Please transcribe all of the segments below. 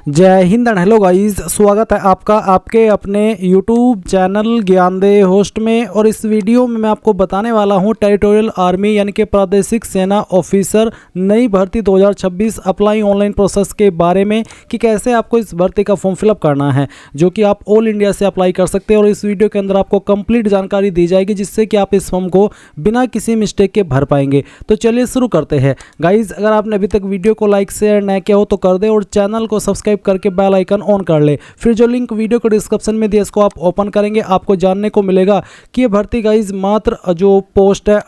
जय Hind and hello guys, स्वागत है आपका आपके अपने यूट्यूब चैनल ज्ञानदेह होस्ट में। और इस वीडियो में मैं आपको बताने वाला हूं टेरिटोरियल आर्मी यानी कि प्रादेशिक सेना ऑफिसर नई भर्ती 2026 अप्लाई ऑनलाइन प्रोसेस के बारे में कि कैसे आपको इस भर्ती का फॉर्म फिलअप करना है, जो कि आप ऑल इंडिया से अप्लाई कर सकते हैं। और इस वीडियो के अंदर आपको कंप्लीट जानकारी दी जाएगी जिससे कि आप इस फॉर्म को बिना किसी मिस्टेक के भर पाएंगे। तो चलिए शुरू करते हैं गाइज। अगर आपने अभी तक वीडियो को लाइक शेयर न किया हो तो कर दे और चैनल को सब्सक्राइब करके बेल आइकन ऑन कर ले। फिर जो लिंक वीडियो को डिस्क्रिप्शन में दिया इसको आप ओपन करेंगे, आपको जानने को मिलेगा कि ये भर्ती गाइज मात्र जो पोस्ट है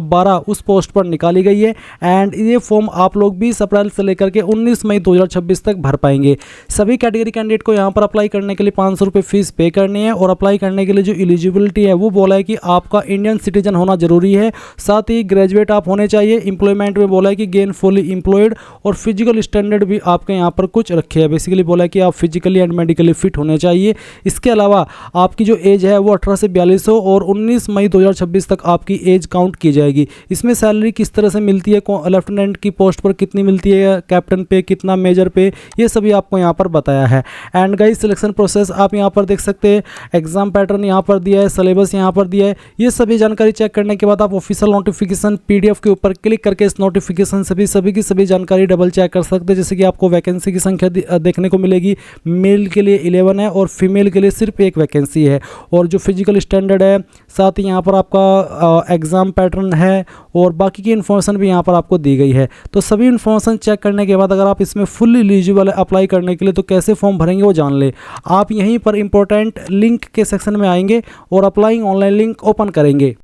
12 उस पोस्ट पर निकाली गई है। एंड ये फॉर्म आप लोग 20 अप्रैल से लेकर के 19 मई 2026 तक भर पाएंगे। सभी कैटेगरी कैंडिडेट को यहाँ पर अप्लाई करने के लिए 500 रुपये फीस पे करनी है। और अप्लाई करने के लिए जो एलिजिबिलिटी है वो बोला है कि आपका इंडियन सिटीजन होना जरूरी है, साथ ही ग्रेजुएट आप होने चाहिए। एम्प्लॉयमेंट में बोला है कि गेनफुली एम्प्लॉयड और फिजिकल स्टैंडर्ड भी आपके यहाँ पर कुछ रखे हैं। बेसिकली बोला है कि आप फिजिकली एंड मेडिकली फिट होने चाहिए। इसके अलावा आपकी जो एज है वो 18 से 42 हो और 19 मई 2026 तक आपकी एज काउंट की जाएगी। इसमें सैलरी किस तरह से मिलती है, लेफ्टिनेंट की पोस्ट पर कितनी मिलती है, कैप्टन पे कितना, मेजर पे, ये सभी आपको यहाँ पर बताया है। एंड गाइस सिलेक्शन प्रोसेस आप यहाँ पर देख सकते हैं, एग्जाम पैटर्न यहाँ पर दिया है, सिलेबस यहाँ पर दिया है। ये सभी जानकारी चेक करने के बाद आप ऑफिशियल नोटिफिकेशन PDF के ऊपर क्लिक करके इस नोटिफिकेशन से भी सभी की सभी जानकारी डबल चेक कर सकते हैं। जैसे कि आपको वैकेंसी की संख्या देखने को मिलेगी, मेल के लिए 11 है और फीमेल के लिए सिर्फ एक वैकेंसी है। और जो फिजिकल स्टैंडर्ड है, साथ ही यहाँ पर आपका एग्ज़ाम पैटर्न है और बाकी की इन्फॉर्मेशन भी यहाँ पर आपको दी गई है। तो सभी इन्फॉर्मेशन चेक करने के बाद अगर आप इसमें फुल्ली एलिजिबल है अप्लाई करने के लिए तो कैसे फॉर्म भरेंगे वो जान ले। आप यहीं पर इंपॉर्टेंट लिंक के सेक्शन में आएंगे और अप्लाइंग ऑनलाइन लिंक ओपन करेंगे।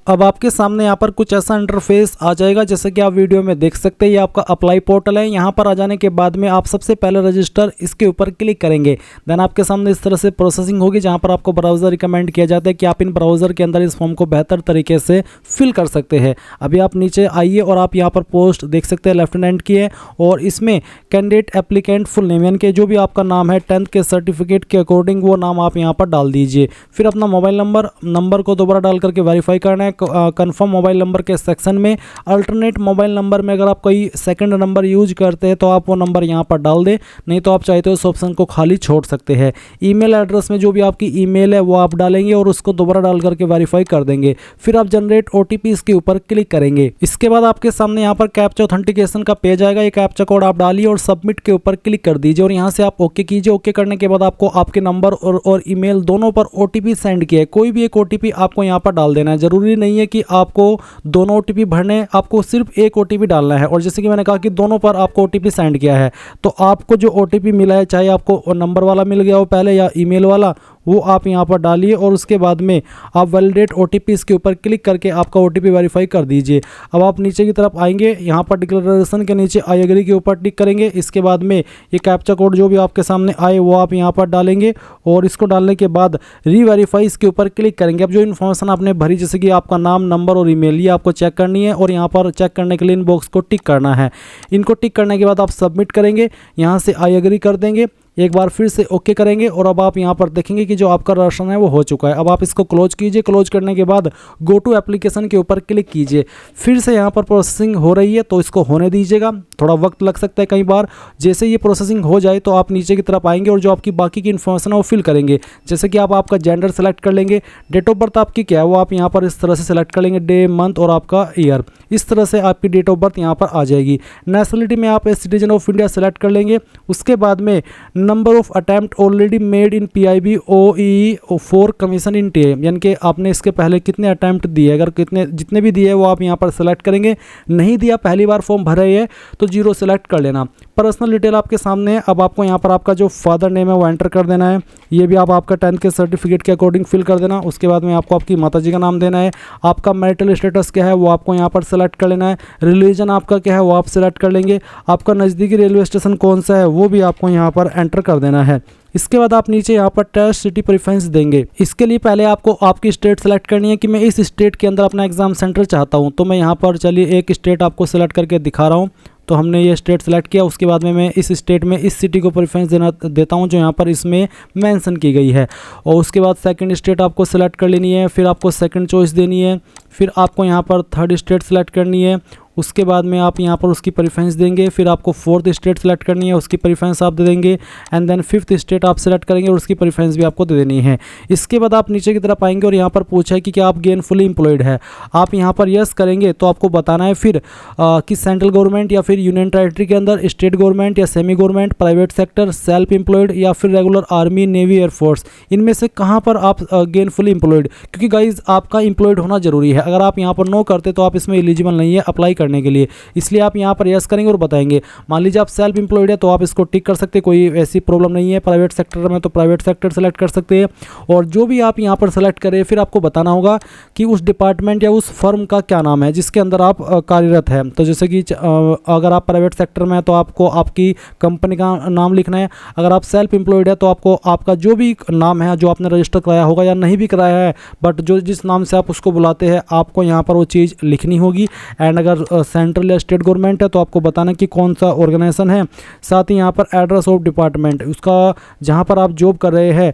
अब आपके सामने यहाँ पर कुछ ऐसा इंटरफेस आ जाएगा जैसे कि आप वीडियो में देख सकते हैं। ये आपका अप्लाई पोर्टल है। यहाँ पर आ जाने के बाद में आप सबसे पहले रजिस्टर इसके ऊपर क्लिक करेंगे। देन आपके सामने इस तरह से प्रोसेसिंग होगी जहाँ पर आपको ब्राउज़र रिकमेंड किया जाता है कि आप इन ब्राउज़र के अंदर इस फॉर्म को बेहतर तरीके से फिल कर सकते हैं। अभी आप नीचे आइए और आप यहाँ पर पोस्ट देख सकते हैं लेफ्टिनेंट की है और इसमें कैंडिडेट एप्लीकेंट फुल नेम यानी कि जो भी आपका नाम है 10th के सर्टिफिकेट के अकॉर्डिंग वो नाम आप यहाँ पर डाल दीजिए। फिर अपना मोबाइल नंबर को दोबारा डाल करके वेरीफाई करना है। कंफर्म मोबाइल नंबर के सेक्शन में अल्टरनेट मोबाइल नंबर में अगर आप कोई सेकंड नंबर यूज करते हैं तो आप वो नंबर यहाँ पर डाल दें, नहीं तो आप चाहते हो उस ऑप्शन को खाली छोड़ सकते हैं। ईमेल एड्रेस में जो भी आपकी ईमेल है वो आप डालेंगे और उसको दोबारा डाल करके वेरीफाई कर देंगे। फिर आप जनरेट OTP इसके ऊपर क्लिक करेंगे। इसके बाद आपके सामने यहाँ पर कैप्चा ऑथेंटिकेशन का पेज आएगा। ये कैप्चा कोड आप डालिए और सबमिट के ऊपर क्लिक कर दीजिए और यहाँ से आप ओके कीजिए। ओके करने के बाद आपको आपके नंबर और ईमेल दोनों पर OTP सेंड किया है। कोई भी एक OTP आपको यहाँ पर डाल देना है। जरूरी नहीं है कि आपको दोनों OTP भरने, आपको सिर्फ एक OTP डालना है। और जैसे कि मैंने कहा कि दोनों पर आपको OTP सेंड किया है तो आपको जो OTP मिला है, चाहे आपको नंबर वाला मिल गया हो पहले या ईमेल वाला, वो आप यहाँ पर डालिए और उसके बाद में आप वैलिडेट OTP इसके ऊपर क्लिक करके आपका OTP वेरीफाई कर दीजिए। अब आप नीचे की तरफ आएंगे, यहाँ पर डिक्लेरेशन के नीचे आई एग्री के ऊपर टिक करेंगे। इसके बाद में ये कैप्चा कोड जो भी आपके सामने आए वो आप यहाँ पर डालेंगे और इसको डालने के बाद रीवेरीफाई इसके ऊपर क्लिक करेंगे। अब जो इन्फॉर्मेशन आपने भरी जैसे कि आपका नाम, नंबर और ईमेल, ये आपको चेक करनी है और यहाँ पर चेक करने के लिए इन बॉक्स को टिक करना है। इनको टिक करने के बाद आप सबमिट करेंगे, यहाँ से आई एग्री कर देंगे, एक बार फिर से ओके करेंगे और अब आप यहाँ पर देखेंगे कि जो आपका राशन है वो हो चुका है। अब आप इसको क्लोज कीजिए। क्लोज करने के बाद गो टू एप्लीकेशन के ऊपर क्लिक कीजिए। फिर से यहाँ पर प्रोसेसिंग हो रही है तो इसको होने दीजिएगा, थोड़ा वक्त लग सकता है कई बार। जैसे ये प्रोसेसिंग हो जाए तो आप नीचे की तरफ आएंगे और जो आपकी बाकी की इन्फॉर्मेशन है वो फिल करेंगे। जैसे कि आप आपका जेंडर सेलेक्ट कर लेंगे, डेट ऑफ बर्थ आपकी क्या है वो आप यहाँ पर इस तरह से सेलेक्ट कर लेंगे, डे, मंथ और आपका ईयर। इस तरह से आपकी डेट ऑफ बर्थ यहाँ पर आ जाएगी। नेशनलिटी में आप सिटीजन ऑफ इंडिया सेलेक्ट कर लेंगे। उसके बाद में number of attempt already made in PIB OEE for commission in TA, यानी कि आपने इसके पहले कितने अटैम्प्ट दिए, अगर जितने भी दिए वो आप यहाँ पर सेलेक्ट करेंगे। नहीं दिया, पहली बार फॉर्म भर रही है तो 0 सेलेक्ट कर लेना। पर्सनल डिटेल आपके सामने है। अब आपको यहाँ पर आपका जो फादर नेम है वो एंटर कर देना है। ये भी आप आपका 10th के सर्टिफिकेट के अकॉर्डिंग फिल कर देना। उसके बाद में आपको आपकी माताजी का नाम देना है। आपका मैरिटल स्टेटस क्या है वो आपको यहाँ पर सेलेक्ट कर लेना है। रिलीजन आपका क्या है वो आप सेलेक्ट कर लेंगे। आपका नज़दीकी रेलवे स्टेशन कौन सा है वो भी आपको यहाँ पर एंटर कर देना है। इसके बाद आप नीचे यहाँ पर टेस्ट सिटी प्रेफरेंस देंगे। इसके लिए पहले आपको आपकी स्टेट सेलेक्ट करनी है कि मैं इस स्टेट के अंदर अपना एग्जाम सेंटर चाहता हूँ। तो मैं यहाँ पर चलिए एक स्टेट आपको सेलेक्ट करके दिखा रहा हूँ। तो हमने ये स्टेट सेलेक्ट किया। उसके बाद में मैं इस स्टेट में इस सिटी को प्रेफरेंस देता हूँ जो यहाँ पर इसमें मेंशन की गई है। और उसके बाद सेकंड स्टेट आपको सेलेक्ट कर लेनी है, फिर आपको सेकंड चॉइस देनी है, फिर आपको यहाँ पर थर्ड स्टेट सेलेक्ट करनी है उसके बाद में आप यहाँ पर उसकी प्रेफरेंस देंगे। फिर आपको 4th स्टेट सेलेक्ट करनी है, उसकी प्रेफरेंस आप दे देंगे। एंड देन 5th स्टेट आप सेलेक्ट करेंगे और उसकी प्रेफरेंस भी आपको दे देनी है। इसके बाद आप नीचे की तरफ आएंगे और यहाँ पर पूछा है कि क्या आप गेनफुली एम्प्लॉयड है, आप यहाँ पर यस करेंगे तो आपको बताना है फिर कि सेंट्रल गवर्नमेंट या फिर यूनियन टेरिटरी के अंदर, स्टेट गवर्नमेंट या semi government, private sector, self employed या फिर रेगुलर आर्मी, नेवी, एयरफोर्स, इनमें से कहाँ पर आप गेनफुली एम्प्लॉयड, क्योंकि गाइज आपका एम्प्लॉयड होना जरूरी है। अगर आप यहाँ पर नो करते तो आप इसमें एलिजिबल नहीं है अप्लाई करने के लिए, इसलिए आप यहाँ पर यस करेंगे और बताएंगे। मान लीजिए आप सेल्फ एम्प्लॉयड है तो आप इसको टिक कर सकते हैं, कोई ऐसी प्रॉब्लम नहीं है। प्राइवेट सेक्टर में तो प्राइवेट सेक्टर सेलेक्ट कर सकते हैं। और जो भी आप यहाँ पर सेलेक्ट करें फिर आपको बताना होगा कि उस डिपार्टमेंट या उस फर्म का क्या नाम है जिसके अंदर आप कार्यरत है। तो जैसे कि अगर आप प्राइवेट सेक्टर में है तो आपको आपकी कंपनी का नाम लिखना है। अगर आप सेल्फ एम्प्लॉयड है तो आपको आपका जो भी नाम है जो आपने रजिस्टर कराया होगा या नहीं भी कराया है, बट जो जिस नाम से आप उसको बुलाते हैं आपको यहाँ पर वो चीज़ लिखनी होगी। एंड अगर सेंट्रल या स्टेट गवर्नमेंट है तो आपको बताना कि कौन सा ऑर्गेनाइजेशन है। साथ ही यहाँ पर एड्रेस ऑफ डिपार्टमेंट, उसका जहाँ पर आप जॉब कर रहे हैं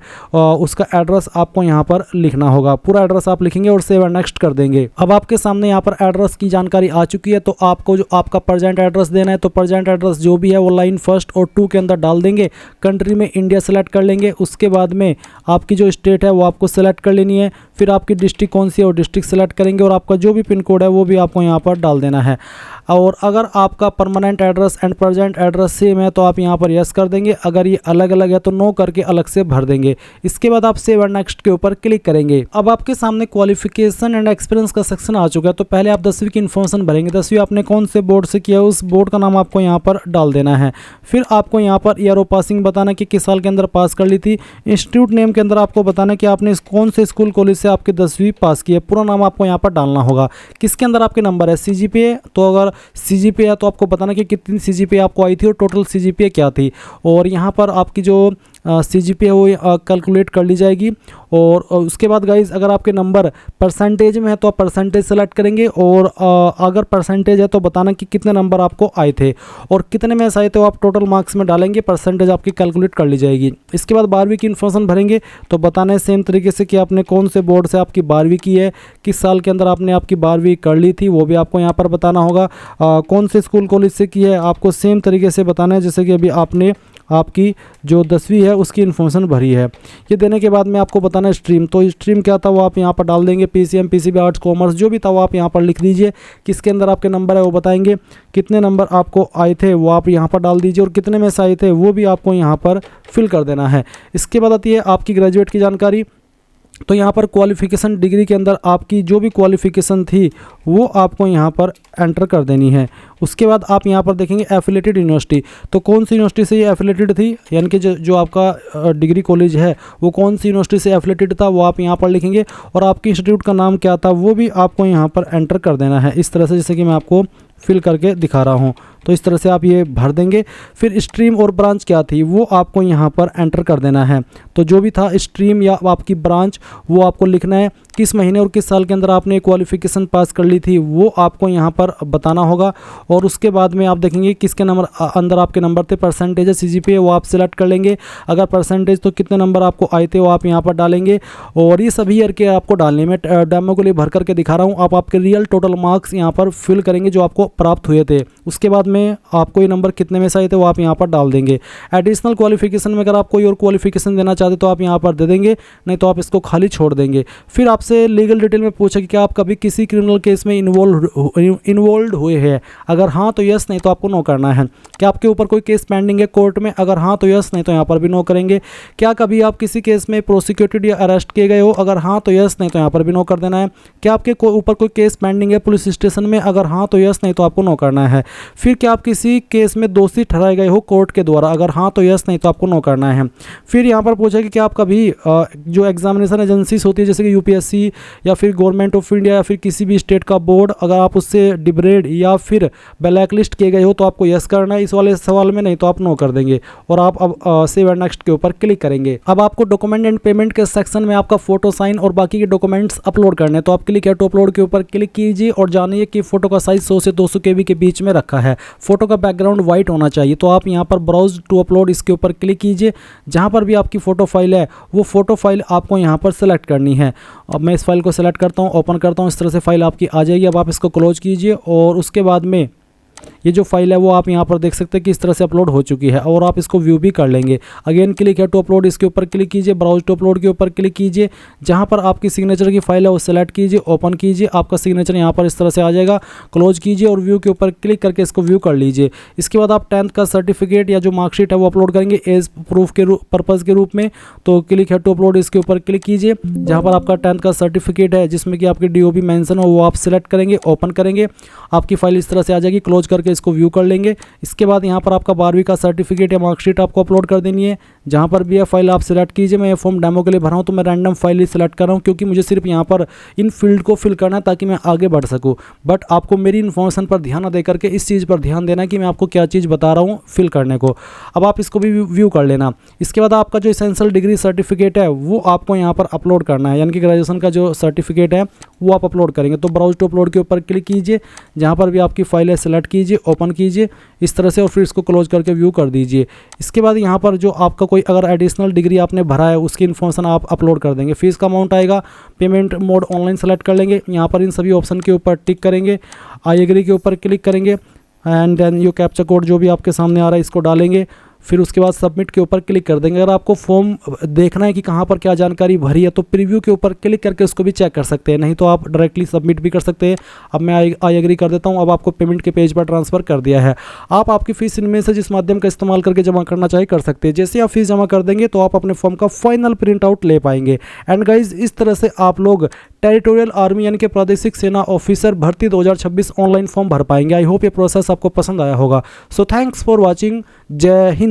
उसका एड्रेस आपको यहाँ पर लिखना होगा। पूरा एड्रेस आप लिखेंगे और सेव एंड नेक्स्ट कर देंगे। अब आपके सामने यहाँ पर एड्रेस की जानकारी आ चुकी है, तो आपको जो आपका प्रेजेंट एड्रेस देना है तो प्रेजेंट एड्रेस जो भी है वो लाइन 1 और 2 के अंदर डाल देंगे। कंट्री में इंडिया सेलेक्ट कर लेंगे। उसके बाद में आपकी जो स्टेट है वो आपको सेलेक्ट कर लेनी है। फिर आपकी डिस्ट्रिक्ट कौन सी है वो डिस्ट्रिक्ट सेलेक्ट करेंगे और आपका जो भी पिन कोड है वो भी आपको यहाँ पर डाल देना है। और अगर आपका permanent address and present address same है तो आप यहाँ पर यस कर देंगे। अगर ये अलग अलग है तो नो करके अलग से भर देंगे। इसके बाद आप सेव एंड नेक्स्ट के ऊपर क्लिक करेंगे। अब आपके सामने क्वालिफिकेशन एंड एक्सपीरियंस का सेक्शन आ चुका है। तो पहले आप 10वीं की इन्फॉर्मेशन भरेंगे। 10वीं आपने कौन से बोर्ड से किया उस बोर्ड का नाम आपको यहाँ पर डाल देना है। फिर आपको यहाँ पर ईयर ऑफ पासिंग बताना कि किस साल के अंदर पास कर ली थी। इंस्टीट्यूट नेम के अंदर आपको बताना कि आपने कौन से स्कूल कॉलेज से आपकी 10वीं पास की है। पूरा नाम आपको यहाँ पर डालना होगा। किसके अंदर आपके नंबर है, CGPA, तो अगर CGPA है तो आपको बताना कि कितनी CGPA आपको आई थी और टोटल CGPA क्या थी। और यहाँ पर आपकी जो CGPA वो कैलकुलेट कर ली जाएगी। और उसके बाद गाइज अगर आपके नंबर परसेंटेज में है तो आप परसेंटेज सेलेक्ट करेंगे। और अगर परसेंटेज है तो बताना कि कितने नंबर आपको आए थे और कितने में से आए थे वो आप टोटल मार्क्स में डालेंगे। परसेंटेज आपकी कैलकुलेट कर ली जाएगी। इसके बाद 12वीं की इन्फॉर्मेशन भरेंगे। तो बताना है सेम तरीके से कि आपने कौन से बोर्ड से आपकी 12वीं की है, किस साल के अंदर आपने आपकी 12वीं कर ली थी वो भी आपको यहाँ पर बताना होगा। कौन से स्कूल कॉलेज से की है आपको सेम तरीके से बताना है जैसे कि अभी आपने आपकी जो 10वीं है उसकी इन्फॉर्मेशन भरी है। ये देने के बाद में आपको बताना है स्ट्रीम, तो स्ट्रीम क्या था वो आप यहाँ पर डाल देंगे। PCM, PCB, आर्ट्स, कॉमर्स जो भी था वो आप यहाँ पर लिख दीजिए। किसके अंदर आपके नंबर है वो बताएंगे। कितने नंबर आपको आए थे वो आप यहाँ पर डाल दीजिए और कितने में से आए थे वो भी आपको यहाँ पर फिल कर देना है। इसके बाद आती है आपकी ग्रेजुएट की जानकारी। तो यहाँ पर क्वालिफ़िकेशन डिग्री के अंदर आपकी जो भी क्वालिफ़िकेशन थी वो आपको यहाँ पर एंटर कर देनी है। उसके बाद आप यहाँ पर देखेंगे एफिलेटेड यूनिवर्सिटी, तो कौन सी यूनिवर्सिटी से ये एफिलेटेड थी, यानी कि जो आपका डिग्री कॉलेज है वो कौन सी यूनिवर्सिटी से एफिलेटेड था वो आप यहाँ पर लिखेंगे। और आपके इंस्टीट्यूट का नाम क्या था वो भी आपको यहाँ पर एंटर कर देना है। इस तरह से जैसे कि मैं आपको फिल करके दिखा रहा हूँ, तो इस तरह से आप ये भर देंगे। फिर स्ट्रीम और ब्रांच क्या थी वो आपको यहाँ पर एंटर कर देना है। तो जो भी था स्ट्रीम या आपकी ब्रांच वो आपको लिखना है। किस महीने और किस साल के अंदर आपने क्वालिफ़िकेशन पास कर ली थी वो आपको यहाँ पर बताना होगा। और उसके बाद में आप देखेंगे किसके नंबर अंदर आपके नंबर थे। परसेंटेज है CGPA वो आप सिलेक्ट कर लेंगे। अगर परसेंटेज तो कितने नंबर आपको आए थे वो आप यहाँ पर डालेंगे। और ये सभी ईयर के आपको डालने में डेमो के लिए भर करके दिखा रहा हूँ। आप आपके रियल टोटल मार्क्स यहाँ पर फिल करेंगे जो आपको प्राप्त हुए थे। उसके बाद में आपको ये नंबर कितने में से आए थे वो आप यहाँ पर डाल देंगे। एडिशनल क्वालिफिकेशन में अगर आप कोई और क्वालिफिकेशन देना चाहते तो आप यहाँ पर दे देंगे, नहीं तो आप इसको खाली छोड़ देंगे। फिर आपसे लीगल डिटेल में पूछा कि क्या आप कभी किसी क्रिमिनल केस में इन्वॉल्व हुए हैं। अगर हाँ तो यस, नहीं तो आपको नो करना है। क्या आपके ऊपर कोई केस पेंडिंग है कोर्ट में, अगर हाँ तो यस, नहीं तो यहाँ पर भी नो करेंगे। क्या कभी आप किसी केस में प्रोसिक्यूटेड या अरेस्ट किए गए हो, अगर हाँ तो यस, नहीं तो यहाँ पर भी नो कर देना है। क्या आपके ऊपर कोई केस पेंडिंग है पुलिस स्टेशन में, अगर हाँ तो यस, नहीं तो आपको नो करना है। फिर क्या आप किसी केस में दोषी ठहराए गए हो कोर्ट के द्वारा, अगर हाँ तो यस, नहीं तो आपको नो करना है। फिर यहाँ पर पूछा कि क्या आप कभी जो एग्जामिनेशन एजेंसीज होती है जैसे कि UPSC या फिर गवर्नमेंट ऑफ इंडिया या फिर किसी भी स्टेट का बोर्ड, अगर आप उससे डिब्रेड या फिर ब्लैक लिस्ट किए गए हो तो आपको यस करना है इस वाले सवाल में, नहीं तो आप नो कर देंगे। और आप अब सेव एंड नेक्स्ट के ऊपर क्लिक करेंगे। अब आपको डॉक्यूमेंट एंड पेमेंट के सेक्शन में आपका फोटो, साइन और बाकी के डॉक्यूमेंट्स अपलोड करने हैं। तो आप क्लिक है टू अपलोड के ऊपर क्लिक कीजिए और जानिए कि फोटो का साइज 100 से 200 KB के बीच में रखा है। फोटो का बैकग्राउंड व्हाइट होना चाहिए। तो आप यहाँ पर ब्राउज टू अपलोड इसके ऊपर क्लिक कीजिए। जहाँ पर भी आपकी फ़ोटो फाइल है वो फ़ोटो फाइल आपको यहाँ पर सेलेक्ट करनी है। अब मैं इस फाइल को सेलेक्ट करता हूँ, ओपन करता हूँ, इस तरह से फाइल आपकी आ जाएगी। अब आप इसको क्लोज कीजिए और उसके बाद में ये जो फाइल है वो आप यहाँ पर देख सकते हैं कि इस तरह से अपलोड हो चुकी है और आप इसको व्यू भी कर लेंगे। अगेन क्लिक है टू अपलोड, इसके ऊपर क्लिक कीजिए, ब्राउज टू अपलोड के ऊपर क्लिक कीजिए, जहाँ पर आपकी सिग्नेचर की फाइल है वो सेलेक्ट कीजिए, ओपन कीजिए, आपका सिग्नेचर यहाँ पर इस तरह से आ जाएगा। क्लोज कीजिए और व्यू के ऊपर क्लिक करके इसको व्यू कर लीजिए। इसके बाद आप 10th का सर्टिफिकेट या जो मार्कशीट है वो अपलोड करेंगे एज प्रूफ के पर्पज़ के रूप में। तो क्लिक है टू अपलोड, इसके ऊपर क्लिक कीजिए, जहाँ पर आपका 10th का सर्टिफिकेट है जिसमें कि आपकी DOB मेंशन हो वो आप सिलेक्ट करेंगे, ओपन करेंगे, आपकी फाइल इस तरह से आ जाएगी। क्लोज करके इसको व्यू कर लेंगे। इसके बाद यहाँ पर आपका 12वीं का सर्टिफिकेट या मार्कशीट आपको अपलोड कर देनी है। जहाँ पर भी यह फाइल आप सिलेक्ट कीजिए। मैं ये फॉर्म डेमो के लिए भरा हूँ तो मैं रैंडम फाइल ही सिलेक्ट कर रहा हूँ क्योंकि मुझे सिर्फ यहाँ पर इन फील्ड को फिल करना है ताकि मैं आगे बढ़ सकूँ। बट आपको मेरी इन्फॉर्मेशन पर ध्यान न दे करके इस चीज़ पर ध्यान देना कि मैं आपको क्या चीज़ बता रहा हूँ फिल करने को। अब आप इसको भी व्यू कर लेना। इसके बाद आपका जो एसेंशियल डिग्री सर्टिफिकेट है वो आपको यहाँ पर अपलोड करना है, यानी कि ग्रेजुएशन का जो सर्टिफिकेट है वो आप अपलोड करेंगे। तो ब्राउज टू अपलोड के ऊपर क्लिक कीजिए, जहाँ पर भी आपकी फाइल है सेलेक्ट कीजिए, ओपन कीजिए इस तरह से और फिर इसको क्लोज करके व्यू कर दीजिए। इसके बाद यहाँ पर जो आपका कोई अगर एडिशनल डिग्री आपने भरा है उसकी इन्फॉर्मेशन आप अपलोड कर देंगे। फीस का अमाउंट आएगा, पेमेंट मोड ऑनलाइन सेलेक्ट कर लेंगे, यहाँ पर इन सभी ऑप्शन के ऊपर टिक करेंगे, आई एग्री के ऊपर क्लिक करेंगे and then you captcha code जो भी आपके सामने आ रहा है इसको डालेंगे। फिर उसके बाद सबमिट के ऊपर क्लिक कर देंगे। अगर आपको फॉर्म देखना है कि कहाँ पर क्या जानकारी भरी है तो प्रीव्यू के ऊपर क्लिक करके उसको भी चेक कर सकते हैं, नहीं तो आप डायरेक्टली सबमिट भी कर सकते हैं। अब मैं आई एग्री कर देता हूँ। अब आपको पेमेंट के पेज पर ट्रांसफ़र कर दिया है। आप आपकी फ़ीस इनमें से जिस माध्यम का इस्तेमाल करके जमा करना चाहे कर सकते हैं। जैसे आप फीस जमा कर देंगे तो आप अपने फॉर्म का फाइनल प्रिंट आउट ले पाएंगे। एंड गाइज इस तरह से आप लोग टेरिटोरियल आर्मी यानी कि प्रादेशिक सेना ऑफिसर भर्ती 2026 ऑनलाइन फॉर्म भर पाएंगे। आई होप ये प्रोसेस आपको पसंद आया होगा। So thanks for watching. जय हिंद।